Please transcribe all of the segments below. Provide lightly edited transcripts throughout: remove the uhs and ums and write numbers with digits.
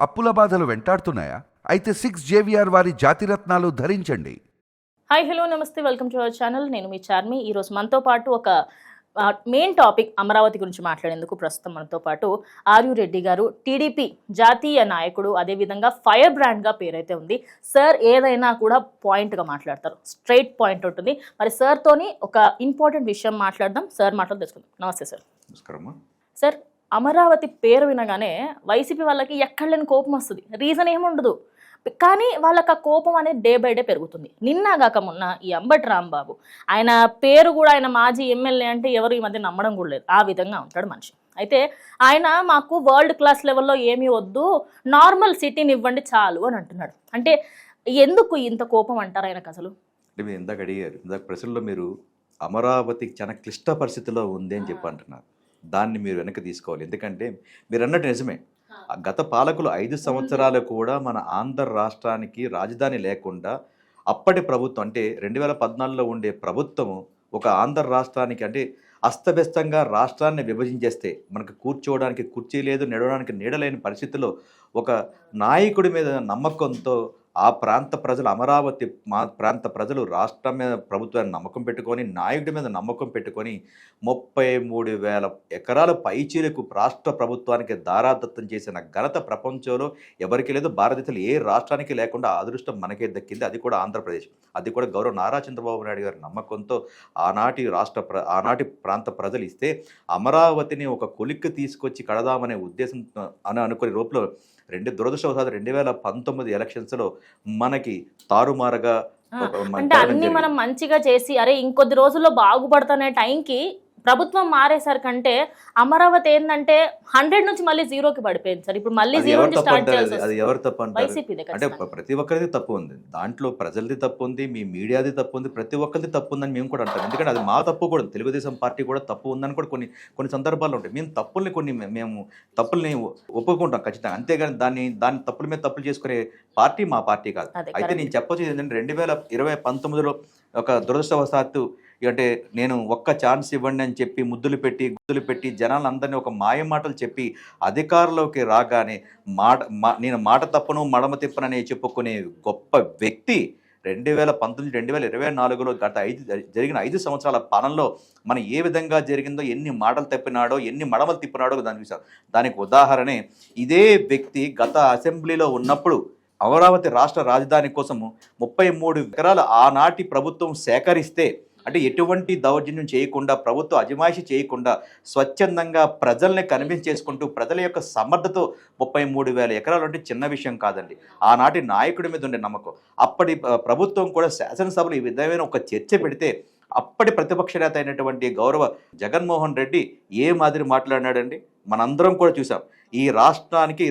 అప్పుల బాధలు వెంటాడుతున్నాయా? అయితే 6 JVR వారి జాతిరత్నాలు ధరించండి. హాయ్ హలో నమస్తే వెల్కమ్ టు అవర్ ఛానల్. నేను మీ చార్మి. ఈరోజు మనతో పాటు ఒక మెయిన్ టాపిక్ అమరావతి గురించి మాట్లాడేందుకు ప్రస్తుతం మనతో పాటు ఆర్యు రెడ్డి గారు, టీడీపీ జాతీయ నాయకుడు, అదేవిధంగా ఫైర్ బ్రాండ్గా పేరైతే ఉంది. సార్ ఏదైనా కూడా పాయింట్గా మాట్లాడతారు, స్ట్రైట్ పాయింట్ ఉంటుంది. మరి సార్తోని ఒక ఇంపార్టెంట్ విషయం మాట్లాడదాం. సార్ మాటలు తెలుసుకుందాం. నమస్తే సార్. నమస్కారం సార్, అమరావతి పేరు వినగానే వైసీపీ వాళ్ళకి ఎక్కడ లేని కోపం వస్తుంది. రీజన్ ఏముండదు, కానీ వాళ్ళకి ఆ కోపం అనేది డే బై డే పెరుగుతుంది. నిన్నగాక మొన్న ఈ అంబటి రాంబాబు, ఆయన పేరు కూడా, ఆయన మాజీ ఎమ్మెల్యే అంటే ఎవరు ఈ మధ్య నమ్మడం కూడా లేదు, ఆ విధంగా ఉంటాడు మనిషి. అయితే ఆయన మాకు వరల్డ్ క్లాస్ లెవెల్లో ఏమీ వద్దు, నార్మల్ సిటీని ఇవ్వండి చాలు అని అంటున్నాడు. అంటే ఎందుకు ఇంత కోపం అంటారు ఆయనకు అసలు? అంటే మీరు ఇందాక అడిగారు, ఇందాక ప్రశ్నలో మీరు అమరావతి చాలా క్లిష్ట పరిస్థితిలో ఉంది అని చెప్పి అంటున్నారు. దాన్ని మీరు వెనక్కి తీసుకోవాలి. ఎందుకంటే మీరు అన్నట్టు నిజమే, గత పాలకులు 5 సంవత్సరాలు కూడా మన ఆంధ్ర రాష్ట్రానికి రాజధాని లేకుండా అప్పటి ప్రభుత్వం అంటే 2014లో ఉండే ప్రభుత్వము ఒక ఆంధ్ర రాష్ట్రానికి అంటే అస్తవ్యస్తంగా రాష్ట్రాన్ని విభజించేస్తే మనకు కూర్చోవడానికి కుర్చీ లేదు, నడవడానికి నీడలేని పరిస్థితిలో ఒక నాయకుడి మీద నమ్మకంతో ఆ ప్రాంత ప్రజలు, అమరావతి ప్రాంత ప్రజలు రాష్ట్రం మీద ప్రభుత్వాన్ని నమ్మకం పెట్టుకొని, నాయకుడి మీద నమ్మకం పెట్టుకొని 33,000 ఎకరాల పైచీలకు రాష్ట్ర ప్రభుత్వానికి దారాదత్తం చేసిన ఘనత ప్రపంచంలో ఎవరికి లేదు. భారతదేశంలో ఏ రాష్ట్రానికి లేకుండా అదృష్టం మనకే దక్కింది, అది కూడా ఆంధ్రప్రదేశ్. అది కూడా గౌరవ నారా చంద్రబాబు నాయుడు గారి నమ్మకంతో ఆనాటి ప్రాంత ప్రజలు ఇస్తే అమరావతిని ఒక కొలిక్కి తీసుకొచ్చి కడదామనే ఉద్దేశం అనుకునే రూపంలో దురదృష్టవశాత్తు 2019 ఎలక్షన్స్లో మనకి తారుమారుగా అంటే అన్ని మనం మంచిగా చేసి అరే ఇంకొద్ది రోజుల్లో బాగుపడుతున్న టైంకి ప్రభుత్వం మారేసరికంటే అమరావతి ఏంటంటే 100 నుంచి మళ్ళీ 0కి పడిపోయింది సార్. ఇప్పుడు మళ్ళీ 0 నుంచి స్టార్ట్ చేయాల్సి అది ఎవరు తప్పు అంటారు? వైసీపీదే. అంటే ప్రతి ఒక్కరిది తప్పు ఉంది దాంట్లో, ప్రజలది తప్పు ఉంది, మీ మీడియాది తప్పు ఉంది, ప్రతి ఒక్కరిది తప్పు ఉందని మేము కూడా అంటాం. ఎందుకంటే అది మా తప్పు కూడా, తెలుగుదేశం పార్టీ కూడా తప్పు ఉందని కూడా కొన్ని సందర్భాలు ఉంటాయి. మేము తప్పుల్ని ఒప్పుకుంటాం ఖచ్చితంగా. అంతేగాని దాన్ని తప్పుల మీద తప్పులు చేసుకునే పార్టీ మా పార్టీ కాదు. అయితే నేను చెప్పొచ్చేది ఏంటంటే 2019లో ఒక దురదృష్టవశాత్తు అంటే నేను ఒక్క ఛాన్స్ ఇవ్వండి అని చెప్పి గుద్దులు పెట్టి జనాలందరినీ ఒక మాయ మాటలు చెప్పి అధికారంలోకి రాగానే నేను మాట తప్పను మడమ తిప్పనని చెప్పుకునే గొప్ప వ్యక్తి 2019, 2024లో జరిగిన 5 సంవత్సరాల పాలనలో మనం ఏ విధంగా జరిగిందో, ఎన్ని మాటలు తప్పినాడో, ఎన్ని మడమలు తిప్పినాడో దానికి ఉదాహరణే ఇదే వ్యక్తి గత అసెంబ్లీలో ఉన్నప్పుడు అమరావతి రాష్ట్ర రాజధాని కోసము 33 ఎకరాలు ఆనాటి ప్రభుత్వం సేకరిస్తే, అంటే ఎటువంటి దౌర్జన్యం చేయకుండా, ప్రభుత్వ అజమాయిషి చేయకుండా స్వచ్ఛందంగా ప్రజల్ని కన్విన్స్ చేసుకుంటూ ప్రజల యొక్క సమర్థతో 33,000 ఎకరాలు అంటే చిన్న విషయం కాదండి. ఆనాటి నాయకుడి మీద ఉండే నమ్మకం. అప్పటి ప్రభుత్వం కూడా శాసనసభలో ఈ విధమైన ఒక చర్చ పెడితే అప్పటి ప్రతిపక్ష నేత అయినటువంటి గౌరవ జగన్మోహన్ రెడ్డి ఏ మాదిరి మాట్లాడినాడండి మనందరం కూడా చూసాం. ఈ రాష్ట్రానికి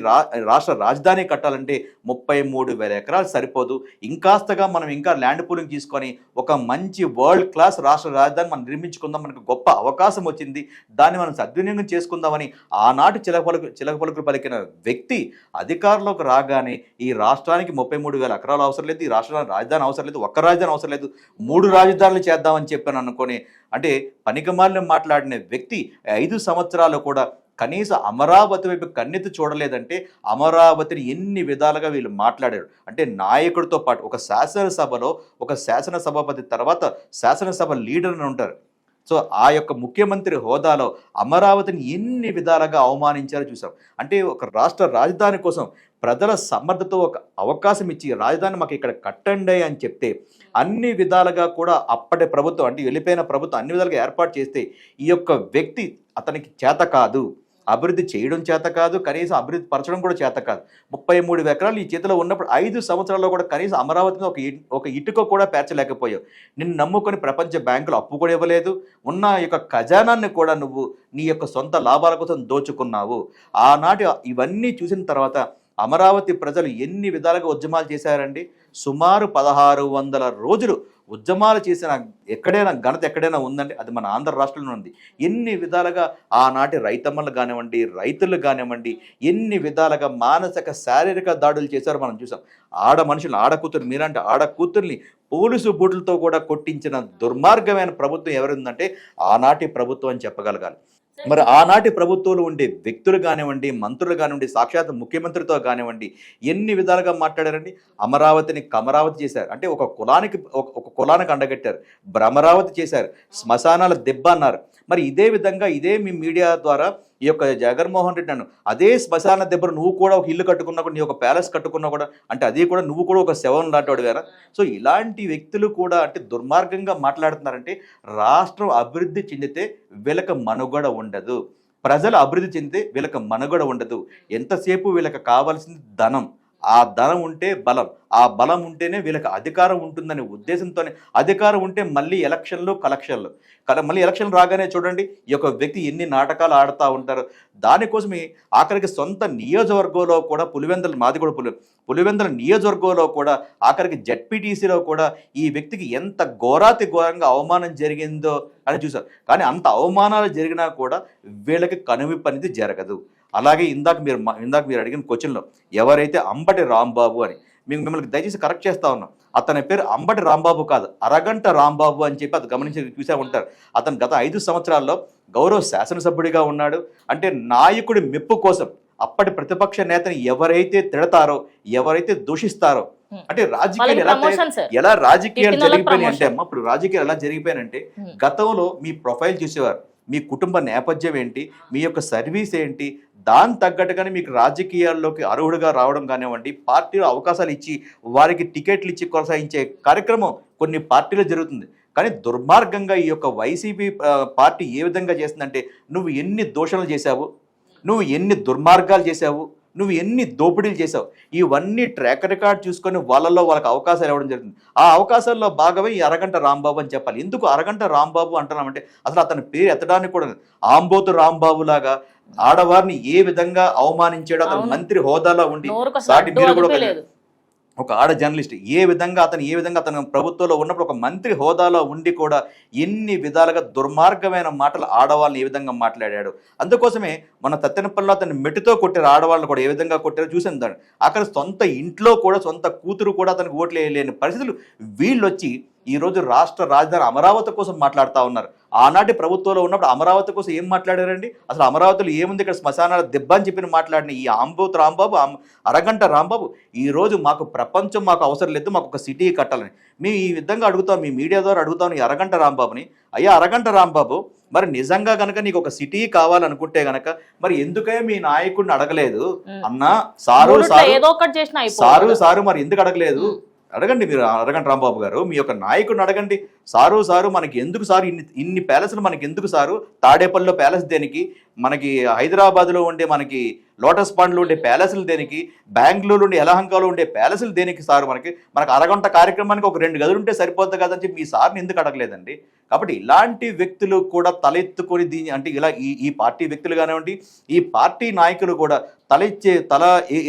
రాష్ట్ర రాజధాని కట్టాలంటే 33,000 ఎకరాలు సరిపోదు, ఇంకాస్తగా మనం ఇంకా ల్యాండ్ పూలింగ్ తీసుకొని ఒక మంచి వరల్డ్ క్లాస్ రాష్ట్ర రాజధాని మనం నిర్మించుకుందాం, మనకు గొప్ప అవకాశం వచ్చింది, దాన్ని మనం సద్వినియోగం చేసుకుందామని ఆనాటి చిలకపలుకులు పలికిన వ్యక్తి అధికారంలోకి రాగానే ఈ రాష్ట్రానికి 33,000 ఎకరాలు అవసరం లేదు, ఈ రాష్ట్రానికి రాజధాని అవసరం లేదు, ఒక్క రాజధాని అవసరం లేదు, 3 రాజధానులు చేద్దామని చెప్పాను అనుకొని అంటే పనికిమాలిన మాట్లాడిన వ్యక్తి 5 సంవత్సరాలు కూడా కనీసం అమరావతి వైపు కన్నెత్తి చూడలేదంటే అమరావతిని ఎన్ని విధాలుగా వీళ్ళు మాట్లాడారు అంటే నాయకుడితో పాటు ఒక శాసనసభలో ఒక శాసనసభాపతి తర్వాత శాసనసభ లీడర్ అని ఉంటారు. సో ఆ యొక్క ముఖ్యమంత్రి హోదాలో అమరావతిని ఎన్ని విధాలుగా అవమానించారో చూసాం. అంటే ఒక రాష్ట్ర రాజధాని కోసం ప్రజల సమర్థతో ఒక అవకాశం ఇచ్చి రాజధాని మాకు ఇక్కడ కట్టండి అని చెప్తే అన్ని విధాలుగా కూడా అప్పటి ప్రభుత్వం అంటే వెళ్ళిపోయిన ప్రభుత్వం అన్ని విధాలుగా ఏర్పాటు చేస్తే ఈ యొక్క వ్యక్తి అతనికి చేత కాదు, అభివృద్ధి చేయడం చేత కాదు, కనీసం అభివృద్ధి పరచడం కూడా చేత కాదు. 33 ఎకరాలు ఈ చేతిలో ఉన్నప్పుడు 5 సంవత్సరాల్లో కూడా కనీసం అమరావతిని ఒక ఇటుక కూడా పేర్చలేకపోయావు. నిన్ను నమ్ముకొని ప్రపంచ బ్యాంకులు అప్పు కూడా ఇవ్వలేదు, ఉన్న యొక్క ఖజానాన్ని కూడా నువ్వు నీ యొక్క సొంత లాభాల కోసం దోచుకున్నావు. ఆనాటి ఇవన్నీ చూసిన తర్వాత అమరావతి ప్రజలు ఎన్ని విధాలుగా ఉద్యమాలు చేశారండి. సుమారు 1600 రోజులు ఉద్యమాలు చేసిన ఘనత ఎక్కడైనా ఉందండి, అది మన ఆంధ్ర రాష్ట్రంలో ఉంది. ఎన్ని విధాలుగా ఆనాటి రైతమ్మలు కానివ్వండి, రైతులు కానివ్వండి, ఎన్ని విధాలుగా మానసిక శారీరక దాడులు చేశారో మనం చూసాం. ఆడకూతురు మీరంటే ఆడకూతుర్ని పోలీసు బూట్లతో కూడా కొట్టించిన దుర్మార్గమైన ప్రభుత్వం ఎవరుందంటే ఆనాటి ప్రభుత్వం అని చెప్పగలగాలి. మరి ఆనాటి ప్రభుత్వంలో ఉండే వ్యక్తులు కానివ్వండి, మంత్రులు కానివ్వండి, సాక్షాత్ ముఖ్యమంత్రితో కానివ్వండి ఎన్ని విధాలుగా మాట్లాడారండి. అమరావతిని కమరావతి చేశారు, అంటే ఒక కులానికి అండగట్టారు. భ్రమరావతి చేశారు, శ్మశానాల దెబ్బ అన్నారు. మరి ఇదే విధంగా ఇదే మీ మీడియా ద్వారా ఈ యొక్క జగన్మోహన్ రెడ్డి నన్ను అదే శ్మశాన దెబ్బలు నువ్వు కూడా ఒక ఇల్లు కట్టుకున్నా కూడా, నీ ఒక ప్యాలెస్ కట్టుకున్నా కూడా, అంటే అది కూడా నువ్వు కూడా ఒక శవం లాంటివాడు కదా. సో ఇలాంటి వ్యక్తులు కూడా అంటే దుర్మార్గంగా మాట్లాడుతున్నారంటే రాష్ట్రం అభివృద్ధి చెందితే వీళ్ళకి మనుగడ ఉండదు, ప్రజలు అభివృద్ధి చెందితే వీళ్ళకి మనుగడ ఉండదు. ఎంతసేపు వీళ్ళకి కావాల్సింది ధనం, ఆ ధనం ఉంటే బలం, ఆ బలం ఉంటేనే వీళ్ళకి అధికారం ఉంటుందనే ఉద్దేశంతోనే. అధికారం ఉంటే మళ్ళీ ఎలక్షన్లు కలెక్షన్లు మళ్ళీ ఎలక్షన్ రాగానే చూడండి ఈ యొక్క వ్యక్తి ఎన్ని నాటకాలు ఆడుతూ ఉంటారు. దానికోసమే ఆఖరికి సొంత నియోజకవర్గంలో కూడా మాది కూడా పులివెందుల నియోజకవర్గంలో కూడా ఆఖరికి జెడ్పీటీసీలో కూడా ఈ వ్యక్తికి ఎంత ఘోరంగా అవమానం జరిగిందో అని చూసారు. కానీ అంత అవమానాలు జరిగినా కూడా వీళ్ళకి కనువిప్పు అనేది జరగదు. అలాగే ఇందాక మీరు అడిగిన క్వశ్చన్లో ఎవరైతే అంబటి రాంబాబు అని మిమ్మల్ని దయచేసి కరెక్ట్ చేస్తా ఉన్నాం. అతని పేరు అంబటి రాంబాబు కాదు, అరగంట రాంబాబు అని చెప్పి అది గమనించి చూసే ఉంటారు. అతను గత 5 సంవత్సరాల్లో గౌరవ శాసనసభ్యుడిగా ఉన్నాడు. అంటే నాయకుడి మెప్పు కోసం అప్పటి ప్రతిపక్ష నేతని ఎవరైతే తిడతారో, ఎవరైతే దూషిస్తారో, అంటే రాజకీయాలు ఎలా రాజకీయాలు జరిగిపోయినాయి అంటే అమ్మ, ఇప్పుడు రాజకీయాలు ఎలా జరిగిపోయినంటే గతంలో మీ ప్రొఫైల్ చూసేవారు, మీ కుటుంబ నేపథ్యం ఏంటి, మీ యొక్క సర్వీస్ ఏంటి, దాని తగ్గట్టుగానే మీకు రాజకీయాల్లోకి అర్హుడుగా రావడం కానివ్వండి, పార్టీలో అవకాశాలు ఇచ్చి వారికి టికెట్లు ఇచ్చి కొనసాగించే కార్యక్రమం కొన్ని పార్టీలో జరుగుతుంది. కానీ దుర్మార్గంగా ఈ యొక్క వైసీపీ పార్టీ ఏ విధంగా చేస్తుందంటే, నువ్వు ఎన్ని దోషణలు చేశావు, నువ్వు ఎన్ని దుర్మార్గాలు చేశావు, నువ్వు ఎన్ని దోపిడీలు చేసావు, ఇవన్నీ ట్రాక్ రికార్డ్ చూసుకొని వాళ్ళకి అవకాశాలు ఇవ్వడం జరుగుతుంది. ఆ అవకాశాల్లో భాగమే ఈ అరగంట రాంబాబు అని చెప్పాలి. ఎందుకు అరగంట రాంబాబు అంటున్నామంటే అసలు అతని పేరు ఎత్తడానికి కూడా ఆంబోతు రాంబాబు లాగా ఆడవారిని ఏ విధంగా అవమానించాడో, అతను మంత్రి హోదాలో ఉండి సాటి మీరు కూడా ఒక ఆడ జర్నలిస్ట్ ఏ విధంగా అతను ప్రభుత్వంలో ఉన్నప్పుడు ఒక మంత్రి హోదాలో ఉండి కూడా ఎన్ని విధాలుగా దుర్మార్గమైన మాటలు ఆడవాళ్ళని ఏ విధంగా మాట్లాడాడు. అందుకోసమే మన తత్తెనపల్లిలో అతన్ని మెట్టుతో కొట్టారు, ఆడవాళ్ళని కూడా ఏ విధంగా కొట్టారో చూసాను. దాన్ని అక్కడ సొంత ఇంట్లో కూడా సొంత కూతురు కూడా అతనికి ఓట్లు వేయలేని పరిస్థితులు. వీళ్ళు వచ్చి ఈరోజు రాష్ట్ర రాజధాని అమరావతి కోసం మాట్లాడుతూ ఉన్నారు. ఆనాటి ప్రభుత్వంలో ఉన్నప్పుడు అమరావతి కోసం ఏం మాట్లాడారండి? అసలు అమరావతిలో ఏముంది, ఇక్కడ శ్మశానాల దెబ్బ అని చెప్పిన మాట్లాడిన ఈ ఆంబోతు రాంబాబు, అరగంట రాంబాబు ఈరోజు మాకు ప్రపంచం మాకు అవసరం లేదు, మాకు ఒక సిటీ కట్టాలని మేము ఈ విధంగా అడుగుతాం, మీ మీడియా ద్వారా అడుగుతాం ఈ అరగంట రాంబాబుని. అయ్యా అరగంట రాంబాబు, మరి నిజంగా కనుక నీకు ఒక సిటీ కావాలనుకుంటే గనక మరి ఎందుకే మీ నాయకుడిని అడగలేదు అన్నా? సారు మరి ఎందుకు అడగలేదు? అడగండి మీరు అరగంట రాంబాబు గారు, మీ యొక్క నాయకుడిని అడగండి. సారు మనకి ఎందుకు సారు ఇన్ని ప్యాలెస్లు మనకి ఎందుకు సారు? తాడేపల్లిలో ప్యాలెస్ దేనికి? మనకి హైదరాబాద్లో ఉండే మనకి లోటస్ పాండ్లో ఉండే ప్యాలెస్లు దేనికి? బెంగళూరు ఉండే యలహంకలో ఉండే ప్యాలెస్లు దేనికి సార్? మనకు అరగంట కార్యక్రమానికి ఒక 2 గదులు ఉంటే సరిపోద్ది కదని చెప్పి మీ సార్ని ఎందుకు అడగలేదండి? కాబట్టి ఇలాంటి వ్యక్తులు కూడా తలెత్తుకొని అంటే ఇలా ఈ పార్టీ వ్యక్తులు కానివ్వండి, ఈ పార్టీ నాయకులు కూడా తల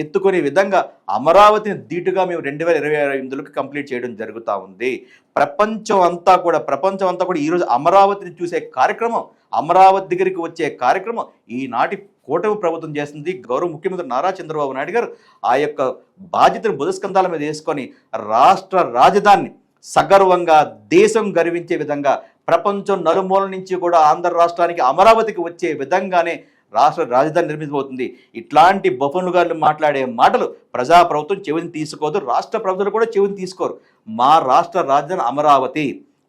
ఎత్తుకునే విధంగా అమరావతిని ధీటుగా మేము 2028లోకి కంప్లీట్ చేయడం జరుగుతూ ఉంది. ప్రపంచం అంతా కూడా ఈరోజు అమరావతిని చూసే కార్యక్రమం, అమరావతి దగ్గరికి వచ్చే కార్యక్రమం ఈనాటి కూటమి ప్రభుత్వం చేస్తుంది. గౌరవ ముఖ్యమంత్రి నారా చంద్రబాబు నాయుడు గారు ఆ యొక్క బాధ్యతను బుధస్కంధాల మీద వేసుకొని రాష్ట్ర రాజధానిని సగర్వంగా దేశం గర్వించే విధంగా ప్రపంచం నలుమూల నుంచి కూడా ఆంధ్ర రాష్ట్రానికి అమరావతికి వచ్చే విధంగానే రాష్ట్ర రాజధాని నిర్మితమవుతుంది. ఇట్లాంటి బొఫన్లు గారు మాట్లాడే మాటలు ప్రజాప్రభుత్వం చెవిని తీసుకోదు, రాష్ట్ర ప్రభుత్వాలు కూడా చెవిని తీసుకోరు. మా రాష్ట్ర రాజధాని అమరావతి,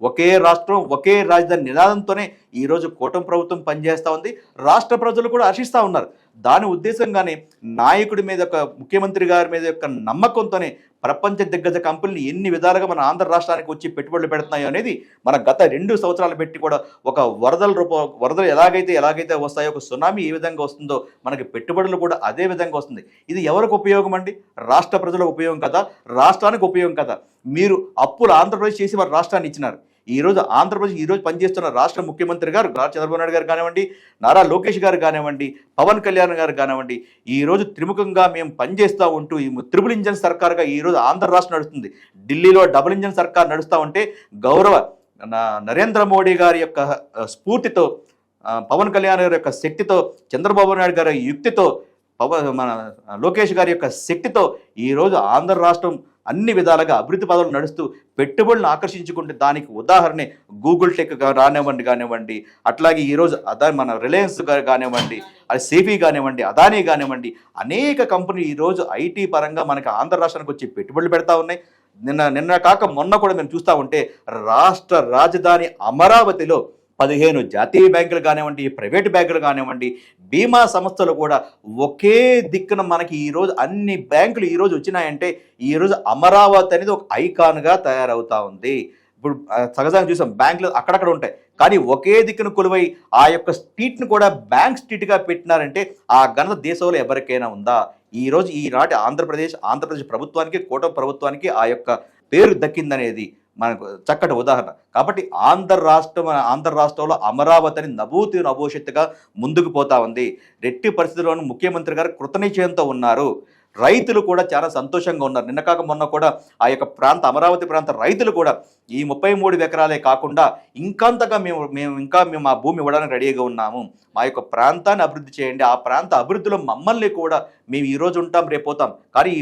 ఒకే రాష్ట్రం ఒకే రాజధాని నినాదంతోనే ఈరోజు కూటమి ప్రభుత్వం పనిచేస్తూ ఉంది. రాష్ట్ర ప్రజలు కూడా హర్షిస్తూ ఉన్నారు. దాని ఉద్దేశంగానే నాయకుడి మీద ముఖ్యమంత్రి గారి మీద యొక్క నమ్మకంతోనే ప్రపంచ దిగ్గజ కంపెనీలు ఎన్ని విధాలుగా మన ఆంధ్ర రాష్ట్రానికి వచ్చి పెట్టుబడులు పెడుతున్నాయో అనేది మన గత 2 సంవత్సరాలు పెట్టి కూడా ఒక వరదలు ఎలాగైతే వస్తాయో, ఒక సునామీ ఏ విధంగా వస్తుందో మనకి పెట్టుబడులు కూడా అదే విధంగా వస్తుంది. ఇది ఎవరికి ఉపయోగం అండి? రాష్ట్ర ప్రజలకు ఉపయోగం కదా, రాష్ట్రానికి ఉపయోగం కదా. మీరు అప్పులు ఆంధ్రప్రదేశ్ చేసి వారు రాష్ట్రాన్ని ఇచ్చినారు. ఈరోజు ఆంధ్రప్రదేశ్ ఈరోజు పనిచేస్తున్న రాష్ట్ర ముఖ్యమంత్రి గారు చంద్రబాబు నాయుడు గారు కానివ్వండి, నారా లోకేష్ గారు కానివ్వండి, పవన్ కళ్యాణ్ గారు కానివ్వండి, ఈరోజు త్రిముఖంగా మేము పనిచేస్తూ ఉంటూ ఈ 3 ఇంజన్ సర్కార్గా ఈరోజు ఆంధ్ర రాష్ట్రం నడుస్తుంది. ఢిల్లీలో డబుల్ ఇంజన్ సర్కార్ నడుస్తూ ఉంటే గౌరవ నరేంద్ర మోడీ గారి యొక్క స్ఫూర్తితో, పవన్ కళ్యాణ్ గారి యొక్క శక్తితో, చంద్రబాబు నాయుడు గారి యుక్తితో, మన లోకేష్ గారి యొక్క శక్తితో ఈరోజు ఆంధ్ర రాష్ట్రం అన్ని విధాలుగా అభివృద్ధి పదాలు నడుస్తూ పెట్టుబడులను ఆకర్షించుకుంటే దానికి ఉదాహరణే గూగుల్ టెక్ కానివ్వండి, అట్లాగే ఈరోజు మన రిలయన్స్ కానివ్వండి, అది సేఫీ కానివ్వండి, అదానీ కానివ్వండి, అనేక కంపెనీలు ఈరోజు ఐటీ పరంగా మనకి ఆంధ్ర రాష్ట్రానికి వచ్చి పెట్టుబడులు పెడతా ఉన్నాయి. నిన్న కాక మొన్న కూడా మేము చూస్తూ ఉంటే రాష్ట్ర రాజధాని అమరావతిలో 15 జాతీయ బ్యాంకులు కానివ్వండి, ప్రైవేటు బ్యాంకులు కానివ్వండి, బీమా సంస్థలు కూడా ఒకే దిక్కున మనకి ఈరోజు అన్ని బ్యాంకులు ఈరోజు వచ్చినాయంటే ఈరోజు అమరావతి అనేది ఒక ఐకాన్గా తయారవుతా ఉంది. ఇప్పుడు సహజంగా చూసాం బ్యాంకులు అక్కడక్కడ ఉంటాయి, కానీ ఒకే దిక్కున కొలువై ఆ యొక్క స్ట్రీట్ను కూడా బ్యాంక్ స్ట్రీట్గా పెట్టినారంటే ఆ ఘనత దేశంలో ఎవరికైనా ఉందా? ఈనాటి ఆంధ్రప్రదేశ్ ప్రభుత్వానికి, కూటమి ప్రభుత్వానికి ఆ యొక్క పేరు దక్కిందనేది మనకు చక్కటి ఉదాహరణ. కాబట్టి ఆంధ్ర రాష్ట్రంలో అమరావతి అని నభోషత్తుగా ముందుకు పోతా ఉంది. రెట్టి పరిస్థితుల్లోనూ ముఖ్యమంత్రి గారు కృతనిశ్చయంతో ఉన్నారు. రైతులు కూడా చాలా సంతోషంగా ఉన్నారు. నిన్న కాక మొన్న కూడా ఆ యొక్క అమరావతి ప్రాంత రైతులు కూడా ఈ 33 ఎకరాలే కాకుండా ఇంకంతగా మేము ఆ భూమి ఇవ్వడానికి రెడీగా ఉన్నాము, మా యొక్క ప్రాంతాన్ని అభివృద్ధి చేయండి, ఆ ప్రాంత అభివృద్ధిలో మమ్మల్ని కూడా మేము ఈరోజు ఉంటాం, రేపు పోతాం, కానీ ఈ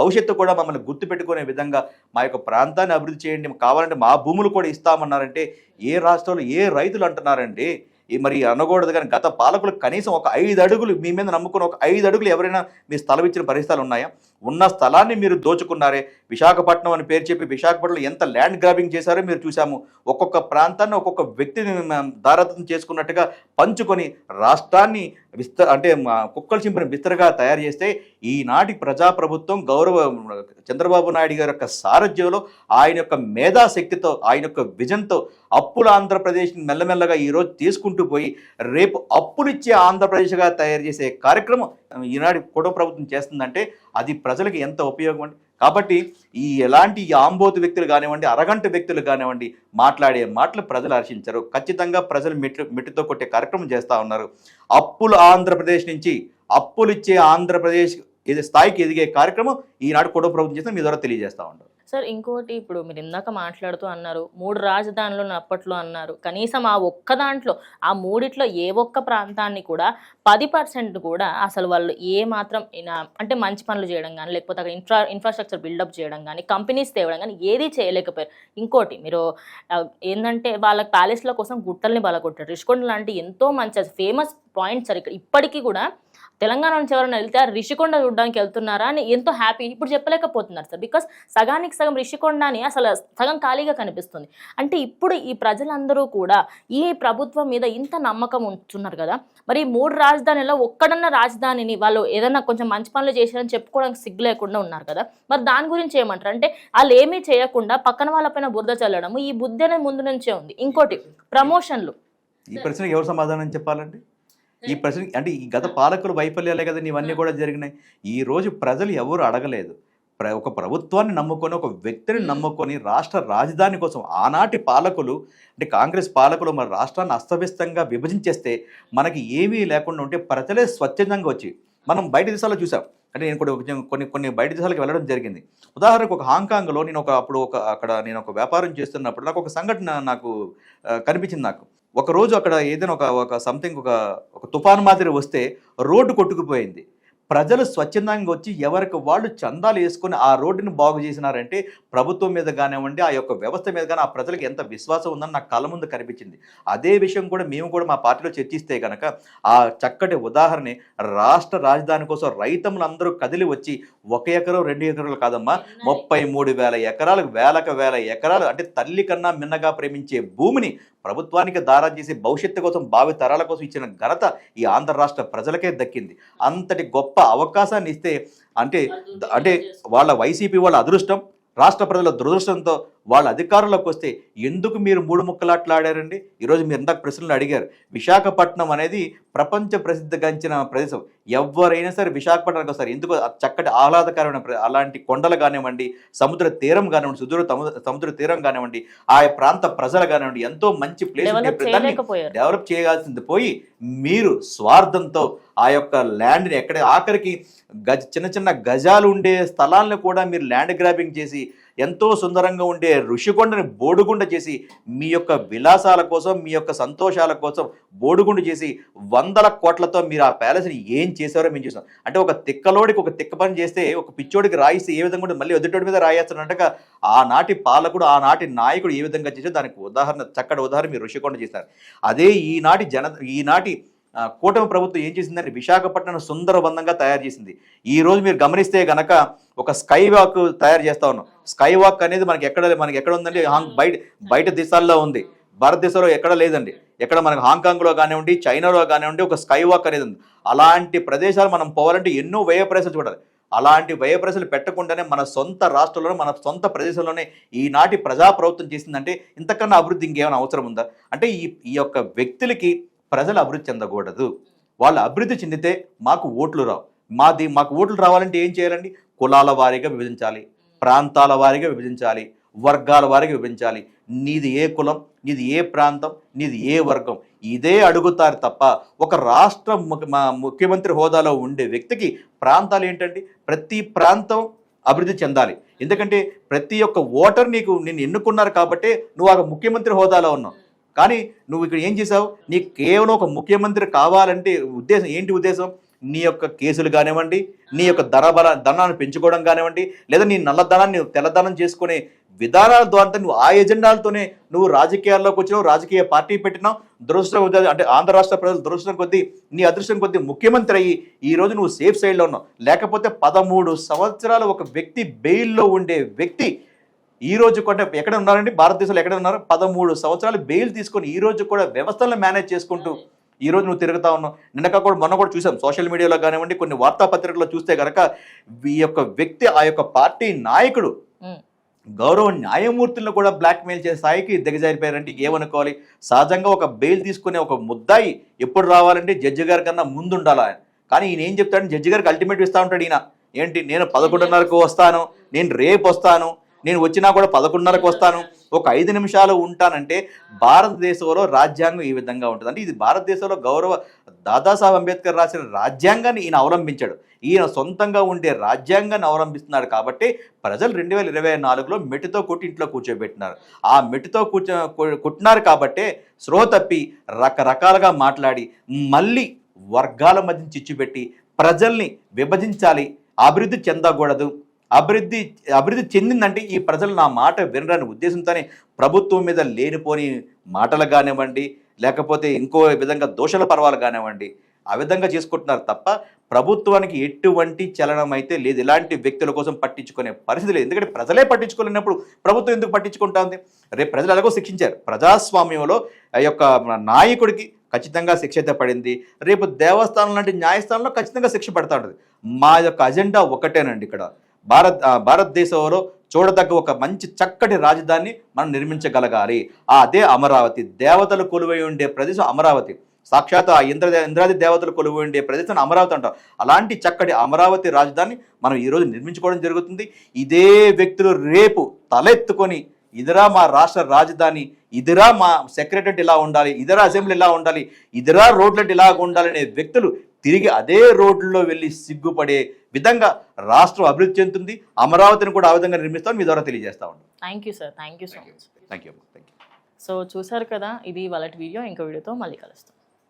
భవిష్యత్తు కూడా మమ్మల్ని గుర్తుపెట్టుకునే విధంగా మా యొక్క ప్రాంతాన్ని అభివృద్ధి చేయండి, కావాలంటే మా భూములు కూడా ఇస్తామన్నారంటే ఏ రాష్ట్రంలో ఏ రైతులు అంటున్నారండి? మరి అనకూడదు. కానీ గత పాలకులు కనీసం ఒక 5 అడుగులు మీ మీద నమ్ముకుని ఒక 5 అడుగులు ఎవరైనా మీ స్థలం ఇచ్చిన పరిస్థితులు ఉన్నాయా? ఉన్న స్థలాన్ని మీరు దోచుకున్నారే. విశాఖపట్నం అని పేరు చెప్పి విశాఖపట్నంలో ఎంత ల్యాండ్ గ్రాబింగ్ చేశారో మీరు చూసాము. ఒక్కొక్క ప్రాంతాన్ని ఒక్కొక్క వ్యక్తిని దారాదత్తం చేసుకున్నట్టుగా పంచుకొని రాష్ట్రాన్ని కుక్కలు చింపిన విస్తరగా తయారు చేస్తే ఈనాటి ప్రజాప్రభుత్వం చంద్రబాబు నాయుడు గారి యొక్క సారథ్యంలో ఆయన యొక్క మేధాశక్తితో ఆయన యొక్క విజన్తో అప్పుల ఆంధ్రప్రదేశ్ని మెల్లమెల్లగా ఈరోజు తీసుకుంటూ పోయి రేపు అప్పులిచ్చే ఆంధ్రప్రదేశ్గా తయారు చేసే కార్యక్రమం ఈనాటి కుటుంబ ప్రభుత్వం చేస్తుందంటే అది ప్రజలకు ఎంత ఉపయోగం అండి. కాబట్టి ఎలాంటి ఆంబోతు వ్యక్తులు కానివ్వండి, అరగంట వ్యక్తులు కానివ్వండి, మాట్లాడే మాటలు ప్రజలు హర్షించరు. ఖచ్చితంగా ప్రజలు మిట్టుతో కొట్టే కార్యక్రమం చేస్తూ ఉన్నారు. అప్పుల ఆంధ్రప్రదేశ్ నుంచి అప్పులిచ్చే ఆంధ్రప్రదేశ్ స్థాయికి ఎదిగే కార్యక్రమం ఈనాడు కుటుంబ ప్రభుత్వం చేస్తే మీ ద్వారా తెలియజేస్తూ ఉంటారు. సార్, ఇంకోటి, ఇప్పుడు మీరు ఇందాక మాట్లాడుతూ అన్నారు 3 రాజధానులు అప్పట్లో అన్నారు. కనీసం ఆ ఒక్క దాంట్లో ఆ 3 ఏ ఒక్క ప్రాంతాన్ని కూడా 10% కూడా అసలు వాళ్ళు ఏ మాత్రం అంటే మంచి పనులు చేయడం కానీ, లేకపోతే అక్కడ ఇన్ఫ్రాస్ట్రక్చర్ బిల్డప్ చేయడం కానీ, కంపెనీస్ తేవడం కానీ ఏది చేయలేకపోయారు. ఇంకోటి, మీరు ఏంటంటే వాళ్ళ ప్యాలెస్ల కోసం గుట్టల్ని బలగొట్టారు. రిషికొండ లాంటి ఎంతో మంచి ఫేమస్ పాయింట్స్ సార్. ఇక్కడ ఇప్పటికీ కూడా తెలంగాణ నుంచి ఎవరైనా వెళ్తే రిషికొండ చూడడానికి వెళ్తున్నారా అని ఎంతో హ్యాపీ ఇప్పుడు చెప్పలేకపోతున్నారు సార్. బికాస్ సగానికి సగం రిషికొండ అని అసలు సగం ఖాళీగా కనిపిస్తుంది. అంటే ఇప్పుడు ఈ ప్రజలందరూ కూడా ఈ ప్రభుత్వం మీద ఇంత నమ్మకం ఉంటున్నారు కదా, మరి 3 రాజధానిలో ఒక్కడన్న రాజధానిని వాళ్ళు ఏదైనా కొంచెం మంచి పనులు చేశారని చెప్పుకోవడానికి సిగ్గు లేకుండా ఉన్నారు కదా, మరి దాని గురించి ఏమంటారు? అంటే వాళ్ళు ఏమీ చేయకుండా పక్కన వాళ్ళపైన బురద చల్లడము, ఈ బుద్ధి అనేది ముందు నుంచే ఉంది. ఇంకోటి, ప్రమోషన్లు. ఈ ప్రశ్నకి ఎవరు సమాధానం చెప్పాలండి? ఈ ప్రశ్న అంటే ఈ గత పాలకుల వైఫల్యాలే కదా ఇవన్నీ కూడా జరిగినాయి. ఈరోజు ప్రజలు ఎవరు అడగలేదు. ఒక ప్రభుత్వాన్ని నమ్ముకొని, ఒక వ్యక్తిని నమ్ముకొని రాష్ట్ర రాజధాని కోసం ఆనాటి పాలకులు అంటే కాంగ్రెస్ పాలకులు మన రాష్ట్రాన్ని అస్తవ్యస్తంగా విభజించేస్తే మనకి ఏమీ లేకుండా ఉంటే ప్రజలే స్వచ్ఛందంగా వచ్చి మనం బయట దేశాల్లో చూసాం. అంటే నేను కొన్ని బయట దేశాలకు వెళ్ళడం జరిగింది. ఉదాహరణకు ఒక హాంకాంగ్లో అక్కడ నేను ఒక వ్యాపారం చేస్తున్నప్పుడు నాకు ఒక సంఘటన కనిపించింది. నాకు ఒకరోజు అక్కడ ఏదైనా ఒక తుఫాను మాదిరి వస్తే రోడ్డు కొట్టుకుపోయింది. ప్రజలు స్వచ్ఛందంగా వచ్చి ఎవరికి వాళ్ళు చందాలు వేసుకొని ఆ రోడ్డుని బాగు చేసినారంటే ప్రభుత్వం మీద కానివ్వండి, ఆ యొక్క వ్యవస్థ మీద కానీ ఆ ప్రజలకు ఎంత విశ్వాసం ఉందని నాకు కళ్ళ ముందు కనిపించింది. అదే విషయం కూడా మేము కూడా మా పార్టీలో చర్చిస్తే కనుక ఆ చక్కటి ఉదాహరణ రాష్ట్ర రాజధాని కోసం రైతములందరూ కదిలి వచ్చి 1 ఎకరం 2 ఎకరాలు కాదమ్మా 33,000 ఎకరాలు, వేల ఎకరాలు అంటే తల్లి కన్నా మిన్నగా ప్రేమించే భూమిని ప్రభుత్వానికి దారం చేసి భవిష్యత్తు కోసం, భావి తరాల కోసం ఇచ్చిన ఘనత ఈ ఆంధ్ర రాష్ట్ర ప్రజలకే దక్కింది. అంతటి గొప్ప అవకాశాన్ని ఇస్తే అంటే వాళ్ళ వైసీపీ వాళ్ళ అదృష్టం, రాష్ట్ర ప్రజల దురదృష్టంతో వాళ్ళ అధికారంలోకి వస్తే ఎందుకు మీరు 3 ముక్కలాట్లాడారండి? ఈరోజు మీరు ఇందాక ప్రశ్నలు అడిగారు. విశాఖపట్నం అనేది ప్రపంచ ప్రసిద్ధిగాంచిన ప్రదేశం. ఎవరైనా సరే విశాఖపట్నానికి వస్తారు. ఎందుకు? చక్కటి ఆహ్లాదకరమైన అలాంటి కొండలు కానివ్వండి, సముద్ర తీరం కానివ్వండి, సముద్ర తీరం కానివ్వండి, ఆ ప్రాంత ప్రజలు కానివ్వండి, ఎంతో మంచి ప్లేస్ డెవలప్ చేయాల్సింది పోయి మీరు స్వార్థంతో ఆ యొక్క ల్యాండ్ని ఎక్కడ ఆఖరికి చిన్న గజాలు ఉండే స్థలాలను కూడా మీరు ల్యాండ్ గ్రాబింగ్ చేసి ఎంతో సుందరంగా ఉండే ఋషికొండని బోడుగుండ చేసి మీ యొక్క విలాసాల కోసం, మీ యొక్క సంతోషాల కోసం బోడుగుండు చేసి 100 కోట్లతో మీరు ఆ ప్యాలెస్ని ఏం చేశారో మేము చూసాం. అంటే ఒక తిక్కలోడికి ఒక తిక్క పని చేస్తే ఒక పిచ్చోడికి రాయిస్తే ఏ విధంగా ఉంటుంది, మళ్ళీ ఎదుటోడి మీద రాయేస్తున్నట్టుగా ఆనాటి పాలకుడు, ఆనాటి నాయకుడు ఏ విధంగా చేశారు దానికి ఉదాహరణ, చక్కటి ఉదాహరణ మీరు ఋషికొండ చేశారు. అదే ఈనాటి కూటమి ప్రభుత్వం ఏం చేసిందంటే విశాఖపట్నం సుందరబంధంగా తయారు చేసింది. ఈ రోజు మీరు గమనిస్తే గనక ఒక స్కై వాక్ తయారు చేస్తా ఉన్నాం. స్కై వాక్ అనేది మనకి ఎక్కడ ఉందండి, బయట దేశాల్లో ఉంది, భారతదేశంలో ఎక్కడ లేదండి. ఎక్కడ మనకు హాంకాంగ్లో కానివ్వండి, చైనాలో కానివ్వండి ఒక స్కై వాక్ అనేది ఉంది. అలాంటి ప్రదేశాలు మనం పోవాలంటే ఎన్నో వ్యయ ప్రదేశాలు చూడాలి. అలాంటి వ్యయ ప్రదేశాలు పెట్టకుండానే మన సొంత రాష్ట్రంలోనే, మన సొంత ప్రదేశంలోనే ఈనాటి ప్రజాప్రభుత్వం చేసిందంటే ఇంతకన్నా అభివృద్ధి ఇంకేమైనా అవసరం ఉందా? అంటే ఈ యొక్క వ్యక్తులకి ప్రజలు అభివృద్ధి చెందకూడదు. వాళ్ళు అభివృద్ధి చెందితే మాకు ఓట్లు రావు. మాకు ఓట్లు రావాలంటే ఏం చేయాలండి? కులాల వారీగా విభజించాలి, ప్రాంతాల వారీగా విభజించాలి, వర్గాల వారీగా విభజించాలి. నీది ఏ కులం, నీది ఏ ప్రాంతం, నీది ఏ వర్గం, ఇదే అడుగుతారు తప్ప ఒక రాష్ట్ర ముఖ్యమంత్రి హోదాలో ఉండే వ్యక్తికి ప్రాంతాలు ఏంటండి? ప్రతి ప్రాంతం అభివృద్ధి చెందాలి. ఎందుకంటే ప్రతి ఒక్క ఓటర్ నిన్ను ఎన్నుకున్నారు కాబట్టి నువ్వు ఆ ముఖ్యమంత్రి హోదాలో ఉన్నావు. కానీ నువ్వు ఇక్కడ ఏం చేసావు? నీకు కేవలం ఒక ముఖ్యమంత్రి కావాలంటే ఉద్దేశం ఏంటి? ఉద్దేశం నీ యొక్క కేసులు కానివ్వండి, నీ యొక్క ధనాన్ని పెంచుకోవడం కానివ్వండి, లేదా నీ నల్లధనాన్ని తెల్లధనం చేసుకునే విధానాల ద్వారా నువ్వు ఆ ఎజెండాలతోనే నువ్వు రాజకీయాల్లోకి వచ్చినావు, రాజకీయ పార్టీ పెట్టినావు. దురదృష్టం అంటే ఆంధ్ర రాష్ట్ర ప్రజలు దురదృష్టం కొద్దీ, నీ అదృష్టం కొద్దీ ముఖ్యమంత్రి అయ్యి ఈరోజు నువ్వు సేఫ్ సైడ్లో ఉన్నావు. లేకపోతే 13 సంవత్సరాలు ఒక వ్యక్తి బెయిల్లో ఉండే వ్యక్తి ఈ రోజు కూడా ఎక్కడ ఉన్నారండి? భారతదేశంలో ఎక్కడ ఉన్నారు? 13 సంవత్సరాలు బెయిల్ తీసుకొని ఈ రోజు కూడా వ్యవస్థలను మేనేజ్ చేసుకుంటూ ఈ రోజు నువ్వు తిరుగుతా ఉన్నావు. మొన్న కూడా చూసాం సోషల్ మీడియాలో కానివ్వండి, కొన్ని వార్తాపత్రికల్లో చూస్తే కనుక ఈ యొక్క వ్యక్తి, ఆ యొక్క పార్టీ నాయకుడు గౌరవ న్యాయమూర్తులను కూడా బ్లాక్మెయిల్ చేసే స్థాయికి దిగజారిపోయారంటే ఏమనుకోవాలి? సహజంగా ఒక బెయిల్ తీసుకునే ఒక ముద్దాయి ఎప్పుడు రావాలంటే జడ్జి గారి కన్నా ముందు ఉండాలి. కానీ ఈయన ఏం చెప్తాడు? జడ్జి గారికి అల్టిమేట్ ఇస్తూ ఉంటాడు. ఈయన ఏంటి, నేను 11:30కు వస్తాను, నేను రేపు వస్తాను, నేను వచ్చినా కూడా 11:30కు వస్తాను, ఒక 5 నిమిషాలు ఉంటానంటే భారతదేశంలో రాజ్యాంగం ఈ విధంగా ఉంటుంది. అంటే ఇది భారతదేశంలో గౌరవ దాదాసాహెబ్ అంబేద్కర్ రాసిన రాజ్యాంగాన్ని ఈయన అవలంబించాడు. ఈయన సొంతంగా ఉండే రాజ్యాంగాన్ని అవలంబిస్తున్నాడు కాబట్టి ప్రజలు 2024లో మెట్టుతో కొట్టి ఇంట్లో కూర్చోబెట్టినారు. ఆ మెట్టుతో కొట్టినారు కాబట్టే స్పృహ తప్పి రకరకాలుగా మాట్లాడి మళ్ళీ వర్గాల మధ్య చిచ్చుపెట్టి ప్రజల్ని విభజించాలి, అభివృద్ధి చెందకూడదు, అభివృద్ధి చెందిందంటే ఈ ప్రజలు నా మాట వినరని ఉద్దేశంతోనే ప్రభుత్వం మీద లేనిపోని మాటలు కానివ్వండి, లేకపోతే ఇంకో విధంగా దోషల పర్వాలు కానివ్వండి, ఆ విధంగా చేసుకుంటున్నారు తప్ప ప్రభుత్వానికి ఎటువంటి చలనం అయితే లేదు. ఇలాంటి వ్యక్తుల కోసం పట్టించుకునే పరిస్థితి లేదు. ఎందుకంటే ప్రజలే పట్టించుకోలేనప్పుడు ప్రభుత్వం ఎందుకు పట్టించుకుంటుంది? రేపు ప్రజలు ఎలాగో శిక్షించారు. ప్రజాస్వామ్యంలో ఆ యొక్క నాయకుడికి ఖచ్చితంగా శిక్ష అయితే పడింది. రేపు దేవస్థానం లాంటి న్యాయస్థానంలో ఖచ్చితంగా శిక్ష పడతా ఉంటుంది. మా యొక్క అజెండా ఒకటేనండి. ఇక్కడ భారతదేశంలో చూడదగ్గ ఒక మంచి చక్కటి రాజధాని మనం నిర్మించగలగాలి. అదే అమరావతి. దేవతలు కొలువై ఉండే ప్రదేశం అమరావతి. సాక్షాత్ ఆ ఇంద్రాది దేవతలు కొలువై ఉండే ప్రదేశం అమరావతి అంటాం. అలాంటి చక్కటి అమరావతి రాజధాని మనం ఈరోజు నిర్మించుకోవడం జరుగుతుంది. ఇదే వ్యక్తులు రేపు తలెత్తుకొని ఇదిరా మా రాష్ట్ర రాజధాని, ఇదిరా మా సెక్రటరీ ఇలా ఉండాలి, ఇదిరా అసెంబ్లీ ఇలా ఉండాలి, ఇదిరా రోడ్లంటే ఇలా ఉండాలనే వ్యక్తులు తిరిగి అదే రోడ్లలో వెళ్ళి సిగ్గుపడే విధంగా రాష్ట్రం అభివృద్ధి చెందుతుంది. అమరావతిని కూడా ఆ విధంగా నిర్మిస్తాం. మీ ద్వారా తెలియజేస్తా ఉంటాం. Thank you sir, thank you so much. Thank you. So చూసారు కదా, ఇది వాళ్ళ వీడియో. ఇంకో వీడియోతో మళ్ళీ కలుస్తాం.